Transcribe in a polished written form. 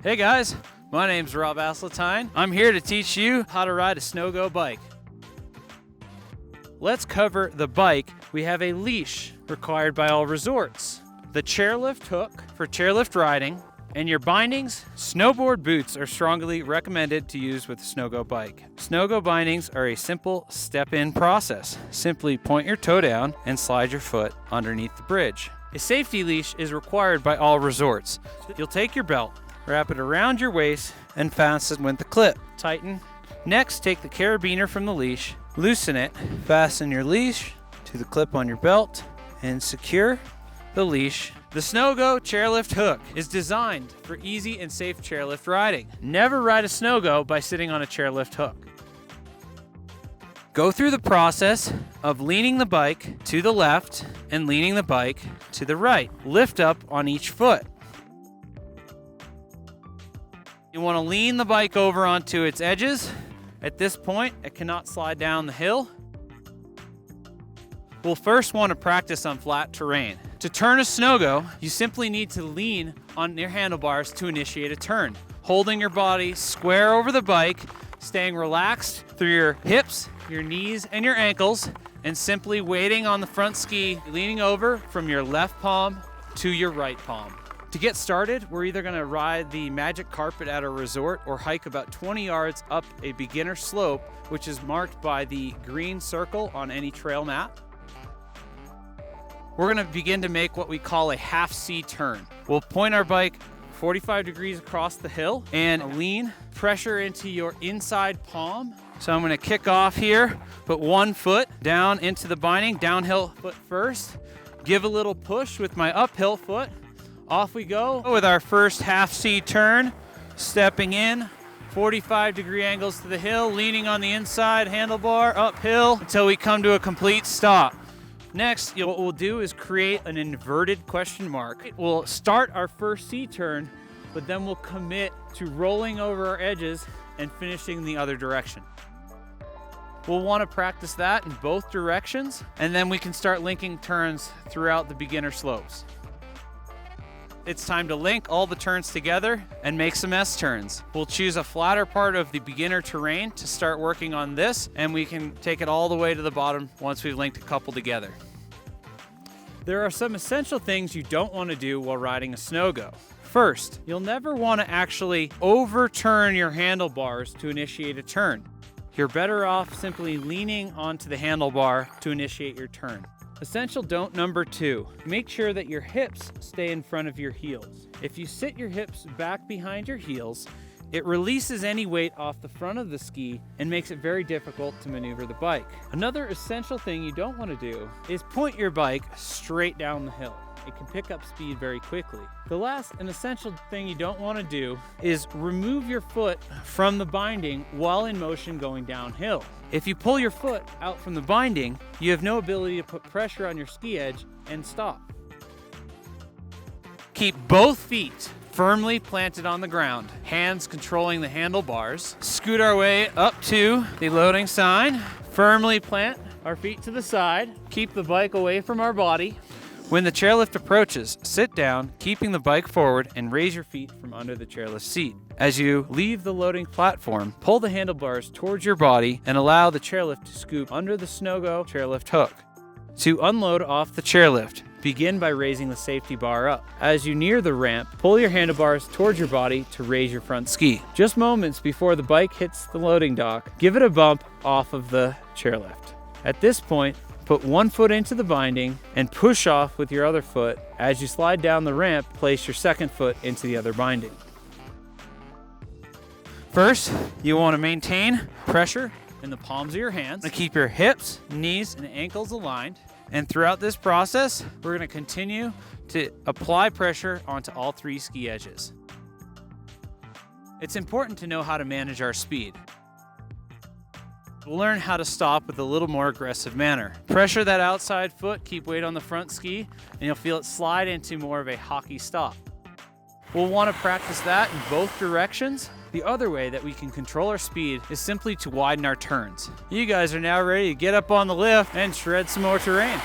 Hey guys, my name's Rob Asseltine. I'm here to teach you how to ride a SNO-GO bike. Let's cover the bike. We have a leash required by all resorts, the chairlift hook for chairlift riding, and your bindings. Snowboard boots are strongly recommended to use with a SNO-GO bike. SNO-GO bindings are a simple step-in process. Simply point your toe down and slide your foot underneath the bridge. A safety leash is required by all resorts. You'll take your belt, wrap it around your waist, and fasten with the clip. Tighten. Next, take the carabiner from the leash, loosen it, fasten your leash to the clip on your belt, and secure the leash. The SNO-GO chairlift hook is designed for easy and safe chairlift riding. Never ride a SNO-GO by sitting on a chairlift hook. Go through the process of leaning the bike to the left and leaning the bike to the right. Lift up on each foot. You want to lean the bike over onto its edges. At this point, it cannot slide down the hill. We'll first want to practice on flat terrain. To turn a SNO-GO, you simply need to lean on your handlebars to initiate a turn, holding your body square over the bike, staying relaxed through your hips, your knees, and your ankles, and simply waiting on the front ski, leaning over from your left palm to your right palm. To get started, we're either going to ride the magic carpet at a resort or hike about 20 yards up a beginner slope, which is marked by the green circle on any trail map. We're going to begin to make what we call a half C turn. We'll point our bike 45 degrees across the hill and lean pressure into your inside palm. So I'm going to kick off here, put one foot down into the binding, downhill foot first, give a little push with my uphill foot. Off we go with our first half C turn, stepping in, 45-degree angles to the hill, leaning on the inside handlebar, uphill until we come to a complete stop. Next, what we'll do is create an inverted question mark. We'll start our first C turn, but then we'll commit to rolling over our edges and finishing the other direction. We'll want to practice that in both directions, and then we can start linking turns throughout the beginner slopes. It's time to link all the turns together and make some S-turns. We'll choose a flatter part of the beginner terrain to start working on this, and we can take it all the way to the bottom once we've linked a couple together. There are some essential things you don't want to do while riding a SNO-GO. First, you'll never want to actually overturn your handlebars to initiate a turn. You're better off simply leaning onto the handlebar to initiate your turn. Essential don't number 2, make sure that your hips stay in front of your heels. If you sit your hips back behind your heels, it releases any weight off the front of the ski and makes it very difficult to maneuver the bike. Another essential thing you don't want to do is point your bike straight down the hill. It can pick up speed very quickly. The last and essential thing you don't want to do is remove your foot from the binding while in motion going downhill. If you pull your foot out from the binding, you have no ability to put pressure on your ski edge and stop. Keep both feet firmly planted on the ground, hands controlling the handlebars. Scoot our way up to the loading sign. Firmly plant our feet to the side. Keep the bike away from our body. When the chairlift approaches, sit down, keeping the bike forward, and raise your feet from under the chairlift seat. As you leave the loading platform, pull the handlebars towards your body and allow the chairlift to scoop under the SNO-GO chairlift hook. To unload off the chairlift, begin by raising the safety bar up. As you near the ramp, pull your handlebars towards your body to raise your front ski. Just moments before the bike hits the loading dock, give it a bump off of the chairlift. At this point, put one foot into the binding and push off with your other foot. As you slide down the ramp, place your second foot into the other binding. First, you want to maintain pressure in the palms of your hands. Keep your hips, knees, and ankles aligned. And throughout this process, we're going to continue to apply pressure onto all 3 ski edges. It's important to know how to manage our speed. We'll learn how to stop with a little more aggressive manner. Pressure that outside foot, keep weight on the front ski, and you'll feel it slide into more of a hockey stop. We'll want to practice that in both directions. The other way that we can control our speed is simply to widen our turns. You guys are now ready to get up on the lift and shred some more terrain.